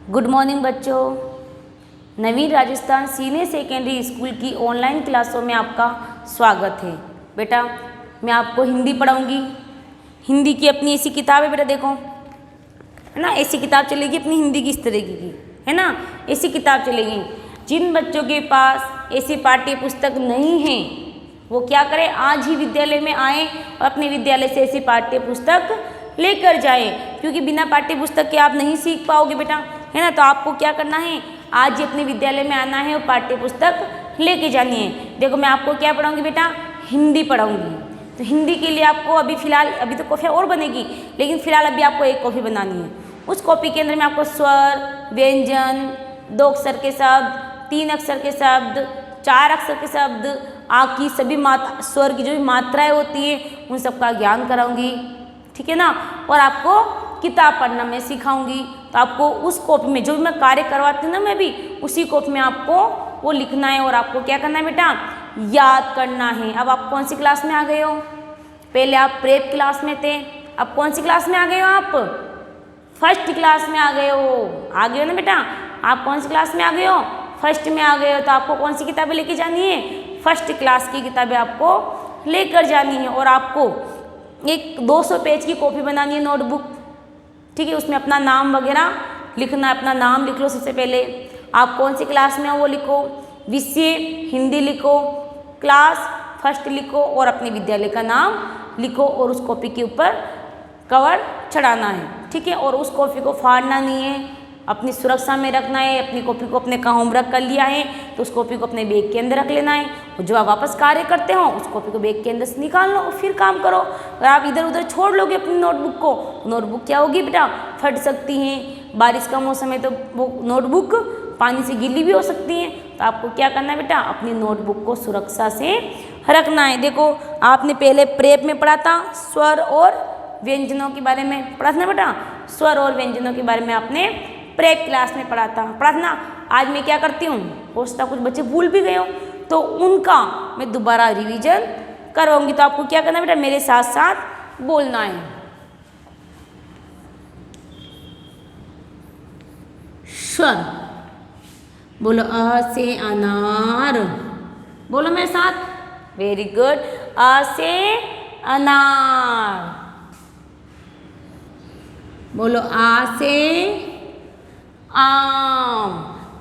Good morning बच्चों। नवीन Rajasthan senior secondary school की online क्लासों में आपका स्वागत है। बेटा मैं आपको हिंदी पढ़ाऊंगी। हिंदी की अपनी ऐसी किताब है बेटा, देखो है ना, ऐसी किताब चलेगी अपनी हिंदी की, इस तरीके की है ना, ऐसी किताब चलेगी। जिन बच्चों के पास ऐसी पाठ्य पुस्तक नहीं है वो क्या करें, आज ही विद्यालय में आए और अपने विद्यालय से ऐसी पाठ्य पुस्तक लेकर जाएं, क्योंकि बिना पाठ्य पुस्तक के आप नहीं सीख पाओगे बेटा, है ना। तो आपको क्या करना है, आज ही अपने विद्यालय में आना है और पाठ्य पुस्तक लेके जानी है। देखो मैं आपको क्या पढ़ाऊंगी बेटा, हिंदी पढ़ाऊंगी। तो हिंदी के लिए आपको अभी फिलहाल, अभी तो कॉपी और बनेगी, लेकिन फिलहाल अभी आपको एक कॉपी बनानी है। उस कॉपी के अंदर में आपको स्वर, व्यंजन, 2 अक्षर के शब्द, 3 अक्षर के शब्द, 4 अक्षर के शब्द, की सभी स्वर की जो भी मात्राएं होती है उन सबका ज्ञान कराऊंगी, ठीक है ना। और आपको किताब पढ़ना मैं सिखाऊंगी। तो आपको उस कॉपी में जो भी मैं कार्य करवाती हूँ ना, मैं भी उसी कॉपी में आपको वो लिखना है और आपको क्या करना है बेटा, याद करना है। अब आप कौन सी क्लास में आ गए हो, पहले आप प्रेप क्लास में थे, अब कौन सी क्लास में आ गए हो, आप फर्स्ट क्लास में आ गए हो ना बेटा। आप कौन सी क्लास में आ गए हो, फर्स्ट में आ गए हो। तो आपको कौन सी किताबें लेके जानी है, फर्स्ट क्लास की किताबें आपको लेकर जानी है। और आपको एक 200 पेज की कॉपी बनानी है, नोटबुक, ठीक है। उसमें अपना नाम वगैरह लिखना है, अपना नाम लिख लो सबसे पहले, आप कौन सी क्लास में हो वो लिखो, विषय हिंदी लिखो, क्लास फर्स्ट लिखो और अपने विद्यालय का नाम लिखो और उस कॉपी के ऊपर कवर चढ़ाना है, ठीक है। और उस कॉपी को फाड़ना नहीं है, अपनी सुरक्षा में रखना है। अपनी कॉपी को अपने का होमवर्क कर लिया है तो उस कॉपी को अपने बैग के अंदर रख लेना है, और जो आप वापस कार्य करते हो उस कॉपी को बैग के अंदर से निकाल लो और फिर काम करो। अगर आप इधर उधर छोड़ लोगे अपनी नोटबुक को, नोटबुक क्या होगी बेटा, फट सकती हैं। बारिश का मौसम है तो वो नोटबुक पानी से गीली भी हो सकती है। तो आपको क्या करना है बेटा, अपनी नोटबुक को सुरक्षा से रखना है। देखो आपने पहले प्रेप में पढ़ा था, स्वर और व्यंजनों के बारे में पढ़ा था ना बेटा, स्वर और व्यंजनों के बारे में आपने प्रेप क्लास में पढ़ा था ना। आज मैं क्या करती हूँ, हो सकता कुछ बच्चे भूल भी गए हो, तो उनका मैं दोबारा रिवीजन करवाऊंगी। तो आपको क्या करना है बेटा, मेरे साथ साथ बोलना है। स्वर बोलो, अ से अनार, बोलो मेरे साथ, वेरी गुड। अ से अनार, बोलो आ से आम,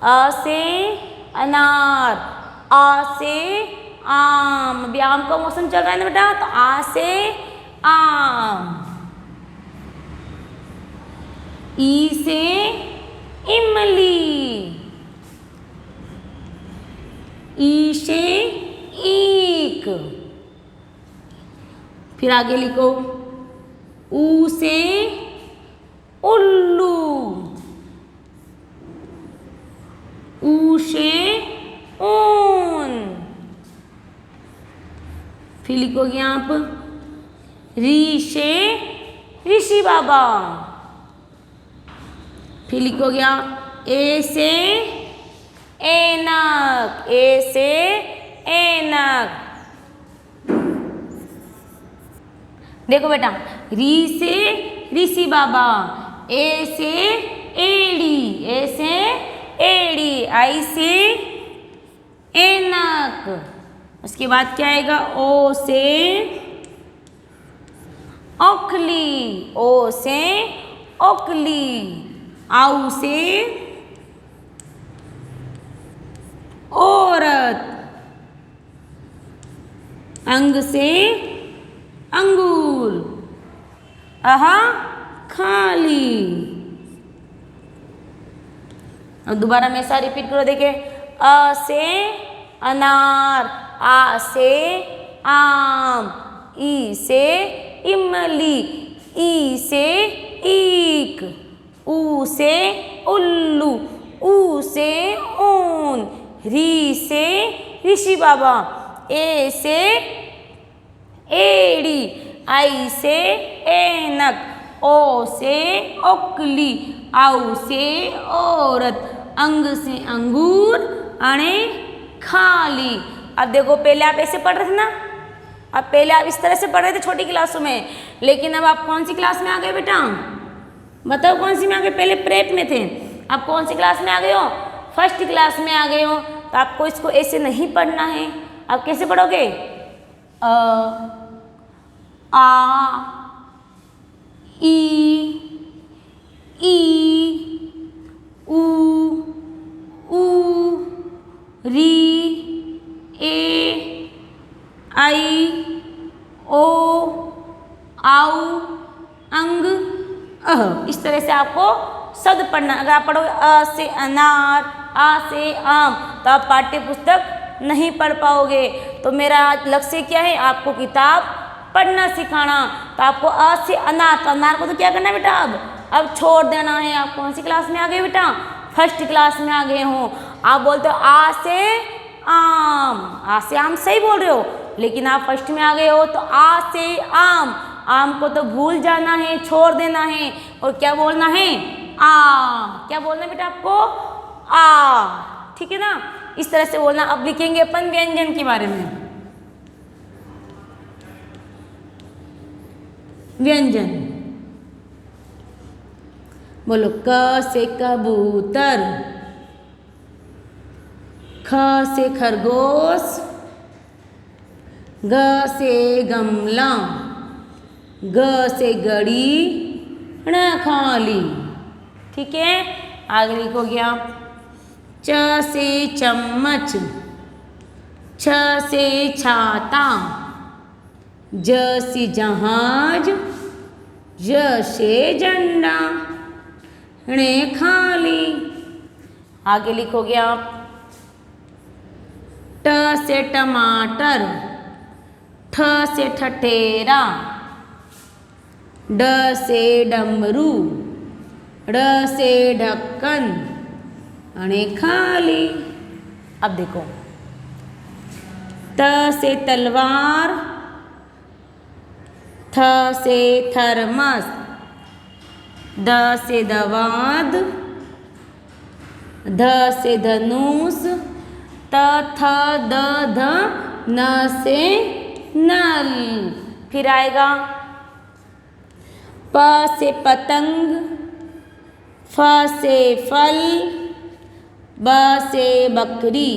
अ से अनार, आ से आम। अभी आम का मौसम चल रहा है ना बेटा, तो आ से आम। ई से इमली, ई से ईख। फिर आगे लिखो, ऊ से उल्लू, ऊ से ऊन। फिर लिखोगे आप, री से ऋषि बाबा। फिर लिखोगे आप, ए से ऐनक, ए से ऐनक। देखो बेटा, री से ऋषि बाबा, ए से एड़ी, ए से एड़ी, आई से ऐनक। उसके बाद क्या आएगा, ओ से औखली, ओ से औखली। आऊ से औरत, अंग से अंगूर, आहा खाली। अब दोबारा मैं ऐसा रिपीट करो, देखे, अ से अनार, आ से आम, ई से इमली, ई से ईख, ऊ से उल्लू, ऊ से ऊन, री से ऋषि बाबा, ए से एड़ी, आई से ऐनक, ओ से औखली, आऊ से औरत, अंग से अंगूर, अणे खाली। अब देखो पहले आप ऐसे पढ़ रहे थे ना, अब पहले आप इस तरह से पढ़ रहे थे छोटी क्लासों में, लेकिन अब आप कौन सी क्लास में आ गए बेटा, बताओ कौन सी में आ गए। पहले प्रेप में थे, आप कौन सी क्लास में आ गए हो? फर्स्ट क्लास में आ गए हो। तो आपको इसको ऐसे नहीं पढ़ना है। आप कैसे पढ़ोगे? अ, आ, ई, ऊ, री, ए, आई, ओ, आउ, अंग, अह। इस तरह से आपको शब्द पढ़ना। अगर आप पढ़ोगे अ से अनार, आ से आम, तो आप पाठ्य पुस्तक नहीं पढ़ पाओगे। तो मेरा लक्ष्य क्या है? आपको किताब पढ़ना सिखाना। तो आपको अ से अनार, तो अनार को तो क्या करना है बेटा? अब छोड़ देना है। आप कौन सी क्लास में आ गए बेटा? फर्स्ट क्लास में आ गए हो। आप बोलते हो आ से आम, आ से आम सही बोल रहे हो, लेकिन आप फर्स्ट में आ गए हो तो आ से आम, आम को तो भूल जाना है, छोड़ देना है और क्या बोलना है? आ। क्या बोलना है बेटा आपको? आ। ठीक है ना? इस तरह से बोलना। अब लिखेंगे अपन व्यंजन के बारे में। व्यंजन बोलो। क से कबूतर, ख से खरगोश, ग से गमला, ग से गड़ी, ण खाली। ठीक है, आगे लिखोगे आप। च से चम्मच, छ से छाता, ज से जहाज, ज से झंडा, ण खाली। आगे लिखोगे आप। ट से टमाटर, ठ से ठठेरा, ड से डमरू, ड़ से ढक्कन, अणे खाली। अब देखो। त से तलवार, थ से थर्मस, द से दवाद, ध से धनुष, त थ द ध न से नल। फिर आएगा प से पतंग, फ से फल, ब से बकरी,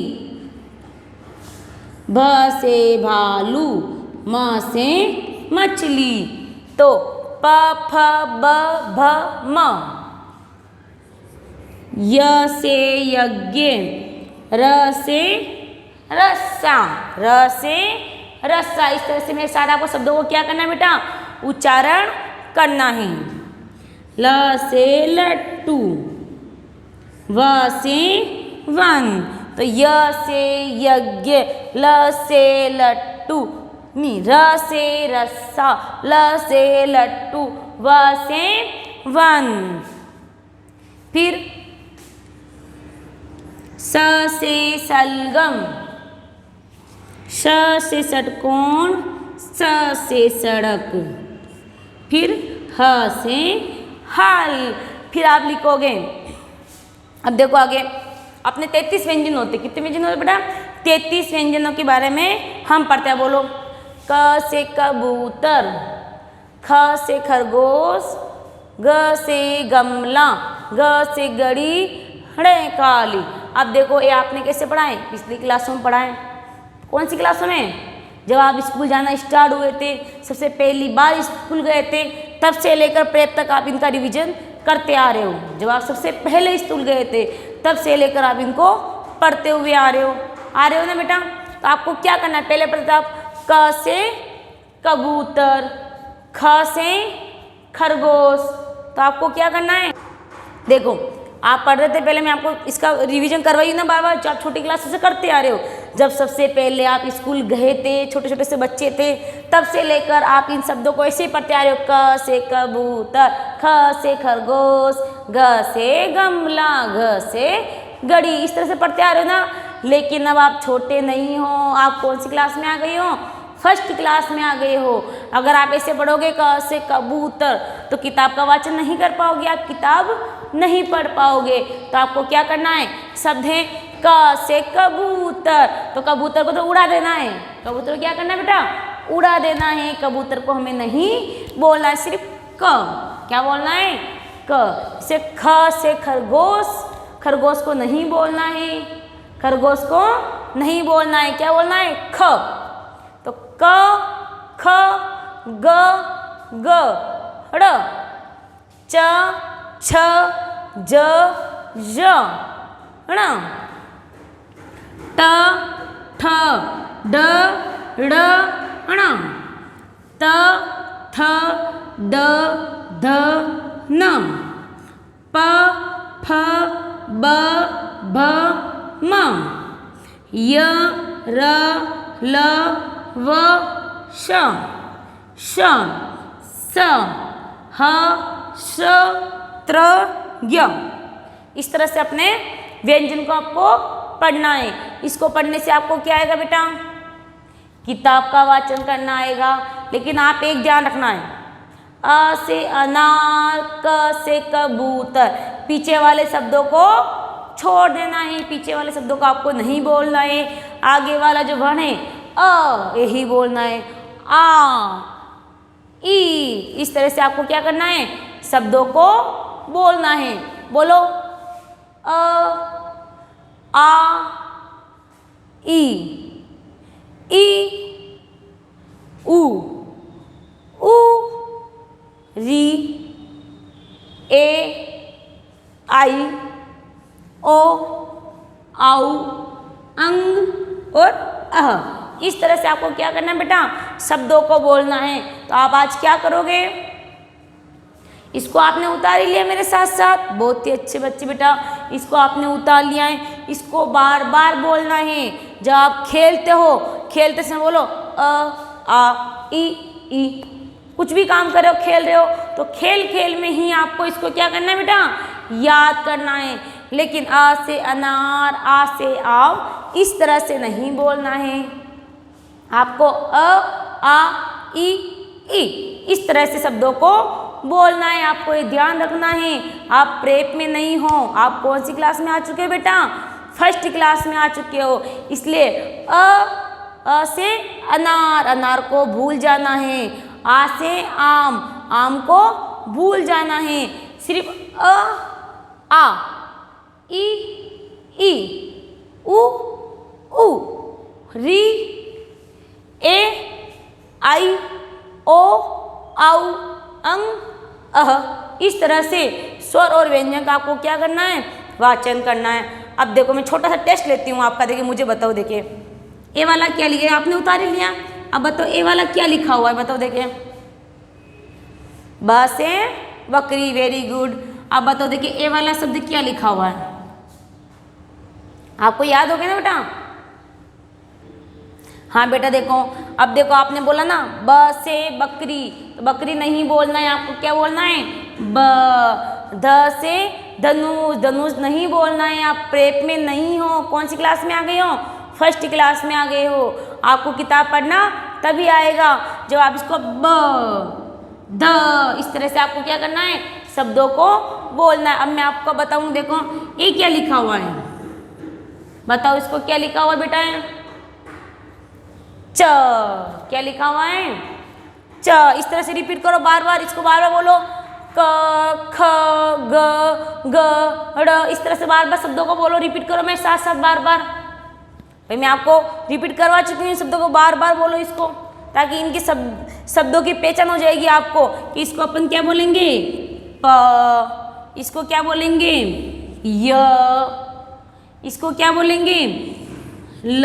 भ से भालू, म से मछली। तो प फ ब भ म। य से यज्ञ, र से रस्सा, र से रस्सा। इस तरह से मेरे साथ आपको शब्दों को क्या करना है बेटा? उच्चारण करना है। ल से लट्टू, व से वन, तो य से यज्ञ, ल से लट्टू, र से रस्सा, ल से लट्टू, व से वन। फिर स से सलगम, श से षटकोण, स से सड़क। फिर ह से हल। फिर आप लिखोगे। अब देखो आगे अपने 33 व्यंजन होते। कितने व्यंजन होते बेटा? 33 व्यंजनों के बारे में हम पढ़ते हैं। बोलो। क से कबूतर, ख से खरगोश, ग से गमला, ग से गड़ी, ण काली। अब देखो ये आपने कैसे पढ़ाए? पिछली क्लासों में पढ़ाए। कौन सी क्लासों में? जब आप स्कूल जाना स्टार्ट हुए थे, सबसे पहली बार स्कूल गए थे, तब से लेकर प्रेप तक आप इनका रिवीजन करते आ रहे हो। जब आप सबसे पहले स्कूल गए थे, तब से लेकर आप इनको पढ़ते हुए आ रहे हो ना बेटा? तो आपको क्या करना है? पहले पढ़ते आप क से कबूतर, ख से खरगोश। तो आपको क्या करना है? देखो आप पढ़ रहे थे पहले, मैं आपको इसका रिवीजन करवाई ना बार बार, जो आप छोटी क्लास से करते आ रहे हो। जब सबसे पहले आप स्कूल गए थे, छोटे छोटे से बच्चे थे, तब से लेकर आप इन शब्दों को ऐसे ही पढ़ते आ रहे हो। क से कबूतर, ख से खरगोश, ग से गमला, घ से गड़ी। इस तरह से पढ़ते आ रहे हो ना। लेकिन अब आप छोटे नहीं हो। आप कौन सी क्लास में आ गए हो? फर्स्ट क्लास में आ गए हो। अगर आप ऐसे पढ़ोगे क से कबूतर, तो किताब का वाचन नहीं कर पाओगे, आप किताब नहीं पढ़ पाओगे। तो आपको क्या करना है? शब्द है क से कबूतर, तो कबूतर को तो उड़ा देना है। कबूतर को क्या करना है बेटा? उड़ा देना है। कबूतर को हमें नहीं बोलना है, सिर्फ क। क्या बोलना है? क। इसे ख से खरगोश, खरगोश को नहीं बोलना है, खरगोश को नहीं बोलना है, क्या बोलना है? ख। तो क ख ग ग ड़ च छ ज ž ण ट ठ ड ढ ण त थ द ध न प फ ब भ म य र ल व श श स ह श त्र य। इस तरह से अपने व्यंजन को आपको पढ़ना है। इसको पढ़ने से आपको क्या आएगा बेटा? किताब का वाचन करना आएगा। लेकिन आप एक ध्यान रखना है, अ से अनार, क से कबूतर, पीछे वाले शब्दों को छोड़ देना है, पीछे वाले शब्दों को आपको नहीं बोलना है। आगे वाला जो वर्ण है अ, यही बोलना है। आ ई, इस तरह से आपको क्या करना है? शब्दों को बोलना है। बोलो, अ आ ई उ री ए आई ओ आउ अंग और अह। इस तरह से आपको क्या करना है बेटा? शब्दों को बोलना है। तो आप आज क्या करोगे? इसको आपने उतार ही लिया मेरे साथ साथ, बहुत ही अच्छे बच्चे बेटा, इसको आपने उतार लिया है। इसको बार बार बोलना है। जब आप खेलते हो, खेलते समय बोलो अ आ ई। कुछ भी काम कर रहे हो, खेल रहे हो, तो खेल खेल में ही आपको इसको क्या करना है बेटा? याद करना है। लेकिन आ से अनार, आ से आव, इस तरह से नहीं बोलना है। आपको अ आ ई इस तरह से शब्दों को बोलना है। आपको ये ध्यान रखना है। आप प्रेप में नहीं हो। आप कौन सी क्लास में आ चुके हो बेटा? फर्स्ट क्लास में आ चुके हो। इसलिए अ से अनार, अनार को भूल जाना है। आ से आम, आम को भूल जाना है। सिर्फ अ आ ई उ री ए आई ओ आउ अंग अह। इस तरह से स्वर और व्यंजन का आपको क्या करना है? वाचन करना है। अब देखो, मैं छोटा सा टेस्ट लेती हूँ आपका। देखिए, मुझे बताओ। देखिए, ए वाला क्या लिखा? आपने उतार ही लिया। अब बताओ ए वाला क्या लिखा हुआ है? बताओ। देखिए, ब से बकरी, वेरी गुड। अब बताओ, देखिए ए वाला शब्द क्या लिखा हुआ है? आपको याद हो गया ना बेटा? हाँ बेटा, देखो, अब देखो, आपने बोला ना ब से बकरी, तो बकरी नहीं बोलना है। आपको क्या बोलना है? ब। ध से धनुष, धनुष नहीं बोलना है। आप प्रेप में नहीं हो। कौन सी क्लास में आ गए हो? फर्स्ट क्लास में आ गए हो। आपको किताब पढ़ना तभी आएगा जब आप इसको ब ध, इस तरह से आपको क्या करना है? शब्दों को बोलना है। अब मैं आपको बताऊं। देखो, ये क्या लिखा हुआ है? बताओ, इसको क्या लिखा हुआ बेटा? च। क्या लिखा हुआ है? च। इस तरह से रिपीट करो बार बार। इसको बार बार बोलो, क ख ग ग ड़। इस तरह से बार बार शब्दों को बोलो, रिपीट करो मेरे साथ साथ बार बार। भाई, मैं आपको रिपीट करवा चुकी हूँ। शब्दों को बार बार बोलो इसको, ताकि इनके शब्दों की पहचान हो जाएगी आपको कि इसको अपन क्या बोलेंगे? प। इसको क्या बोलेंगे? य। इसको क्या बोलेंगे? ल।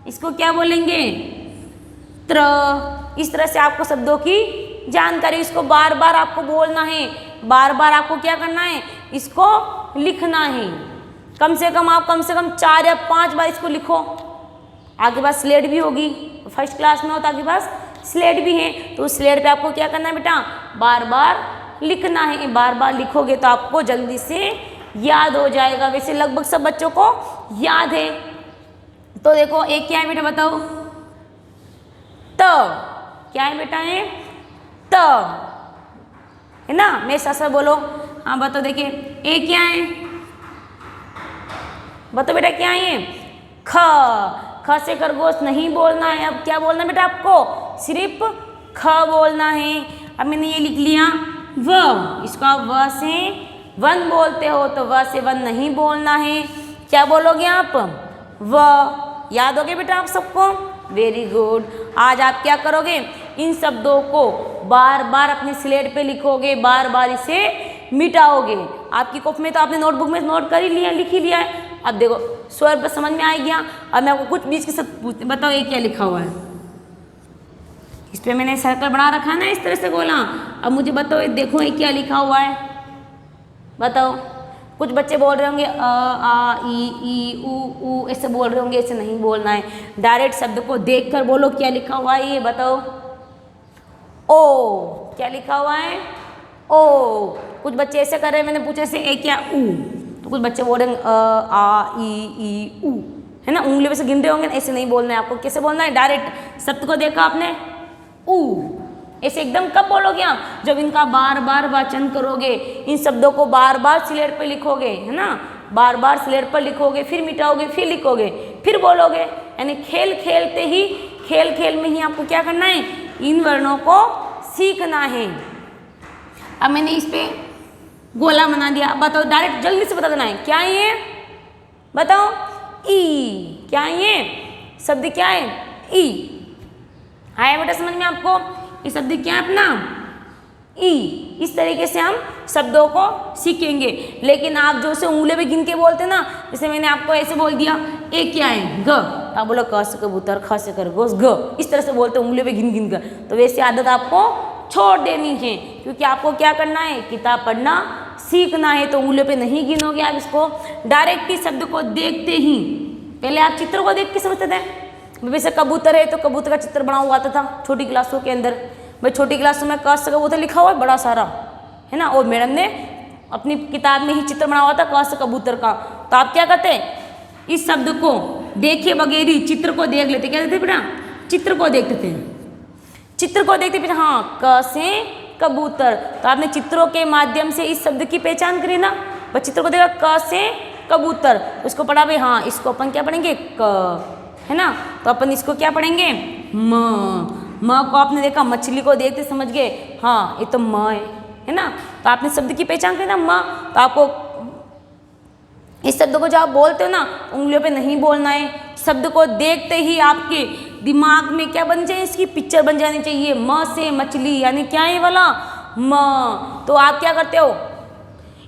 इसको क्या बोलेंगे? त्र। इस तरह से आपको शब्दों की जानकारी, इसको बार बार आपको बोलना है। बार बार आपको क्या करना है? इसको लिखना है। कम से कम 4 या 5 बार इसको लिखो। आपके पास स्लेट भी होगी, फर्स्ट क्लास में हो तो आपके पास स्लेट भी है, तो उस स्लेट पे आपको क्या करना है बेटा? बार बार लिखना है। बार बार लिखोगे तो आपको जल्दी से याद हो जाएगा। वैसे लगभग सब बच्चों को याद है। तो देखो, एक क्या है बेटा? बताओ। त। क्या है बेटा? ये त है ना? मेरे साथ साथ बोलो। हाँ बताओ। देखिए, ए क्या है? बताओ बेटा, क्या है? ख। ख से खरगोश नहीं बोलना है। अब क्या बोलना है बेटा आपको? सिर्फ ख बोलना है। अब मैंने ये लिख लिया। व, इसको आप व से वन बोलते हो तो व से वन नहीं बोलना है। क्या बोलोगे आप? व। याद हो गया बेटा आप सबको? Very good. आज आप क्या करोगे? इन शब्दों को बार बार अपने स्लेट पे लिखोगे, बार बार इसे मिटाओगे। आपकी कॉपी में तो आपने नोटबुक में नोट कर ही लिया, लिख ही लिया है। अब देखो स्वर पर समझ में आ गया। अब मैं आपको कुछ बीच के साथ बताओ ये क्या लिखा हुआ है। इस पर मैंने सर्कल बना रखा है ना इस तरह से गोला। अब मुझे बताओ ये देखो ये क्या लिखा हुआ है, बताओ। कुछ बच्चे बोल रहे होंगे अ आ ई ऊ ऐसे बोल रहे होंगे, ऐसे नहीं बोलना है। डायरेक्ट शब्द को देखकर बोलो क्या लिखा हुआ है ये बताओ। ओ, क्या लिखा हुआ है? ओ। कुछ बच्चे ऐसे कर रहे हैं, मैंने पूछा ऐसे ए क्या ऊ, तो कुछ बच्चे बोल रहे हैं अ आ ई ऊ, है ना, उंगली में से गिन रहे होंगे। ऐसे नहीं बोलना है आपको। कैसे बोलना है? डायरेक्ट शब्द को देखा आपने ऊ, ऐसे एकदम कब बोलोगे आप? जब इनका बार बार वाचन करोगे, इन शब्दों को बार बार स्लेट पर लिखोगे, है ना, बार बार स्लेट पर लिखोगे, फिर मिटाओगे, फिर लिखोगे, फिर बोलोगे। यानी खेल खेलते ही, खेल खेल में ही आपको क्या करना है? इन वर्णों को सीखना है। अब मैंने इस पे गोला बना दिया। बताओ डायरेक्ट जल्दी से बता देना है क्या है ये, बताओ। ई। क्या है ये शब्द? क्या है? ई। आया बेटा समझ में आपको? ये शब्द क्या है अपना? ई। इस तरीके से हम शब्दों को सीखेंगे। लेकिन आप जो से उंगली पे गिन के बोलते ना, जैसे मैंने आपको ऐसे बोल दिया ए क्या है? ग। आप बोलो क से कबूतर, ख से खरगोश, ग। इस तरह से बोलते उंगली पे गिन गिन कर। तो वैसी आदत आपको छोड़ देनी है, क्योंकि आपको क्या करना है? किताब पढ़ना सीखना है। तो उंगलियों पे नहीं गिनोगे आप इसको, डायरेक्ट ही शब्द को देखते ही। पहले आप चित्र को देख के समझते थे। वैसे कबूतर है तो कबूतर का चित्र बना हुआ आता था छोटी क्लासों के अंदर। भाई छोटी क्लासों में क से कबूतर लिखा हुआ है बड़ा सारा, है ना, और मैडम ने अपनी किताब में ही चित्र बना हुआ था क से कबूतर का। तो आप क्या करते? इस शब्द को देखे बगैर ही चित्र को देख लेते। क्या कहते बेटा? चित्र को देखते थे। चित्र को देखते फिर हाँ क से कबूतर। तो आपने चित्रों के माध्यम से इस शब्द की पहचान करी ना। बस चित्र को देखा क से कबूतर, उसको पढ़ा भाई हाँ इसको अपन क्या पढ़ेंगे? क, है ना। तो अपन इसको क्या पढ़ेंगे? म। म को आपने देखा, मछली को देखते समझ गए हाँ ये तो म है ना। तो आपने शब्द की पहचान करी ना म। तो आपको इस शब्द को जब आप बोलते हो ना, उंगलियों पे नहीं बोलना है। शब्द को देखते ही आपके दिमाग में क्या बन जाए? इसकी पिक्चर बन जानी चाहिए। म से मछली, यानी क्या है वाला? म। तो आप क्या करते हो?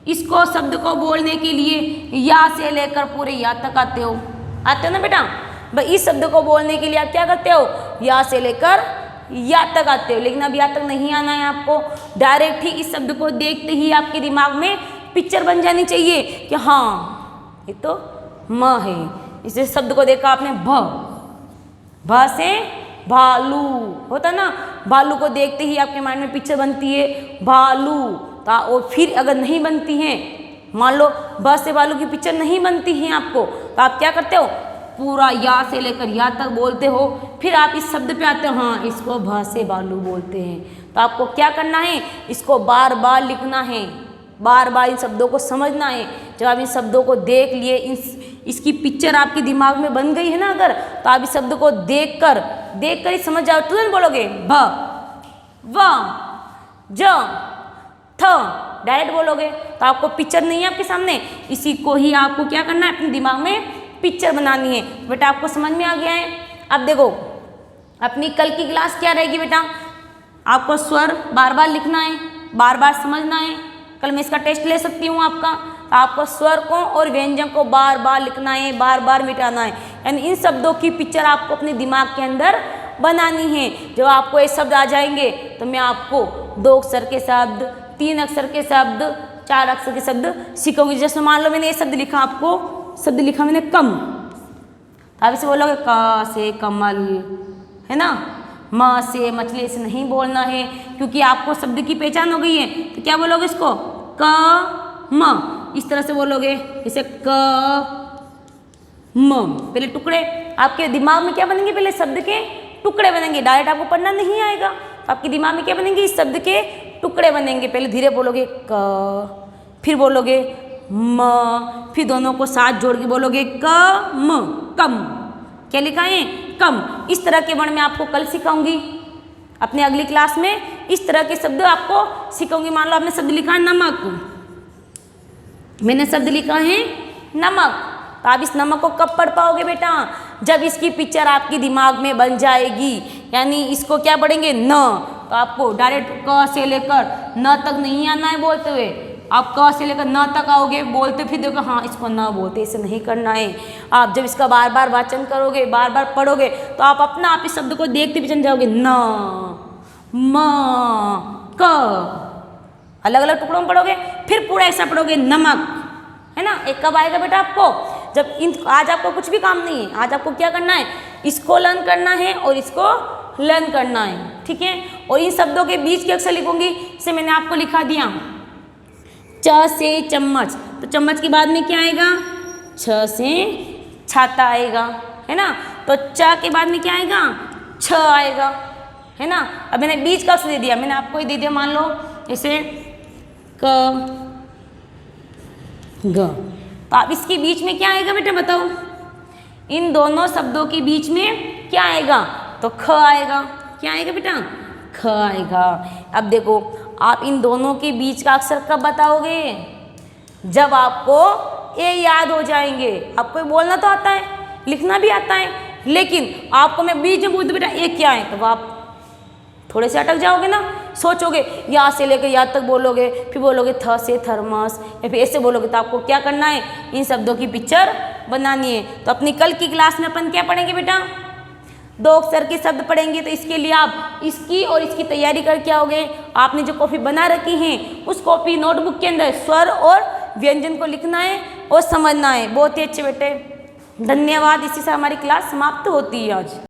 इसको शब्द को बोलने के लिए या से लेकर पूरे या तक आते हो। आते हो ना बेटा? भाई इस शब्द को बोलने के लिए आप क्या करते हो? या से लेकर या तक आते हो। लेकिन अब या तक नहीं आना है आपको। डायरेक्ट ही इस शब्द को देखते ही आपके दिमाग में पिक्चर बन जानी चाहिए कि हाँ ये तो म है। इसे शब्द को देखा आपने भ, भ से भालू होता ना। भालू को देखते ही आपके माइंड में पिक्चर बनती है भालू। और फिर अगर नहीं बनती है, मान लो ब से भालू की पिक्चर नहीं बनती है आपको, तो आप क्या करते हो? पूरा या से लेकर या तक बोलते हो। फिर आप इस शब्द पे आते हो हाँ इसको भ से भालू बोलते हैं। तो आपको क्या करना है? इसको बार बार लिखना है, बार बार इन शब्दों को समझना है। जब आप इन शब्दों को देख लिए, इसकी पिक्चर आपके दिमाग में बन गई है ना अगर, तो आप इस शब्द को देखकर ही समझ जाओ। तुरंत बोलोगे भ, व, ज, थ, डायरेक्ट बोलोगे। तो आपको पिक्चर नहीं है आपके सामने, इसी को ही आपको क्या करना है? अपने दिमाग में पिक्चर बनानी है। बेटा आपको समझ में आ गया है? अब देखो अपनी कल की क्लास क्या रहेगी बेटा? आपको स्वर बार बार लिखना है, बार बार समझना है। कल मैं इसका टेस्ट ले सकती हूँ आपका। तो आपको स्वर को और व्यंजन को बार बार लिखना है, बार बार मिटाना है। यानी इन शब्दों की पिक्चर आपको अपने दिमाग के अंदर बनानी है। जब आपको ये शब्द आ जाएंगे तो मैं आपको 2 अक्षर के शब्द, 3 अक्षर के शब्द, 4 अक्षर के शब्द सिखाऊंगी। जैसे मान लो मैंने ये शब्द लिखा, आपको शब्द लिखा मैंने कम, तो आप इसे बोलोगे क से कमल, है ना। म से मछली, ऐसे नहीं बोलना है क्योंकि आपको शब्द की पहचान हो गई है। तो क्या बोलोगे इसको? क म, इस तरह से बोलोगे। जैसे क म, पहले टुकड़े आपके दिमाग में क्या बनेंगे? पहले शब्द के टुकड़े बनेंगे। डायरेक्ट आपको पढ़ना नहीं आएगा, तो आपके दिमाग में क्या बनेंगे? इस शब्द के टुकड़े बनेंगे। पहले धीरे बोलोगे क, फिर बोलोगे म, फिर दोनों को साथ जोड़ के बोलोगे क म, कम। क्या लिखा है? कम। इस तरह के वर्ण मैं आपको कल सिखाऊंगी। अपने अगली क्लास में इस तरह के शब्द आपको सिखाऊंगी। मान लो आपने शब्द लिखा है नमक, मैंने शब्द लिखा है नमक, तो आप इस नमक को कब पढ़ पाओगे बेटा? जब इसकी पिक्चर आपके दिमाग में बन जाएगी, यानी इसको क्या पढ़ेंगे न, तो आपको डायरेक्ट क से लेकर न तक नहीं आना है बोलते हुए, आप क से लेकर न तक आओगे बोलते, फिर देखो हाँ इसको न बोलते, इसे नहीं करना है। आप जब इसका बार बार वाचन करोगे, बार बार पढ़ोगे, तो आप अपना आप इस शब्द को देखते भी चल जाओगे। न, म, क, अलग अलग टुकड़ों में पढ़ोगे, फिर पूरा ऐसा पढ़ोगे नमक, है ना। एक कब आएगा बेटा आपको? जब इन, आज आपको कुछ भी काम नहीं है, आज आपको क्या करना है, इसको लर्न करना है और इसको लर्न करना है, ठीक है। और इन शब्दों के बीच के अक्षर लिखूंगी, इसे मैंने आपको लिखा दिया। च से चम्मच, तो चम्मच के बाद में क्या आएगा? छ से छाता आएगा, है ना। तो च के बाद में क्या आएगा? छ आएगा, है ना। अब मैंने बीच का अक्षर दे दिया, मैंने आपको ही दे दिया, मान लो जैसे क ग, तो आप इसके बीच में क्या आएगा बेटा बताओ? इन दोनों शब्दों के बीच में क्या आएगा? तो ख आएगा। क्या आएगा बेटा? ख आएगा। अब देखो आप इन दोनों के बीच का अक्षर कब बताओगे? जब आपको ये याद हो जाएंगे। आपको बोलना तो आता है, लिखना भी आता है, लेकिन आपको मैं बीच में पूछ दूं बेटा ये क्या है, तो आप थोड़े से अटक जाओगे ना, सोचोगे, यहाँ से लेकर यहाँ तक बोलोगे, फिर बोलोगे थ से थर्मस, या फिर ऐसे बोलोगे। तो आपको क्या करना है? इन शब्दों की पिक्चर बनानी है। तो अपनी कल की क्लास में अपन क्या पढ़ेंगे बेटा? 2 अक्षर के शब्द पढ़ेंगे। तो इसके लिए आप इसकी और इसकी तैयारी करके आओगे। आपने जो कॉपी बना रखी है, उस कॉपी नोटबुक के अंदर स्वर और व्यंजन को लिखना है और समझना है। बहुत ही अच्छे बेटे, धन्यवाद। इसी से हमारी क्लास समाप्त होती है आज।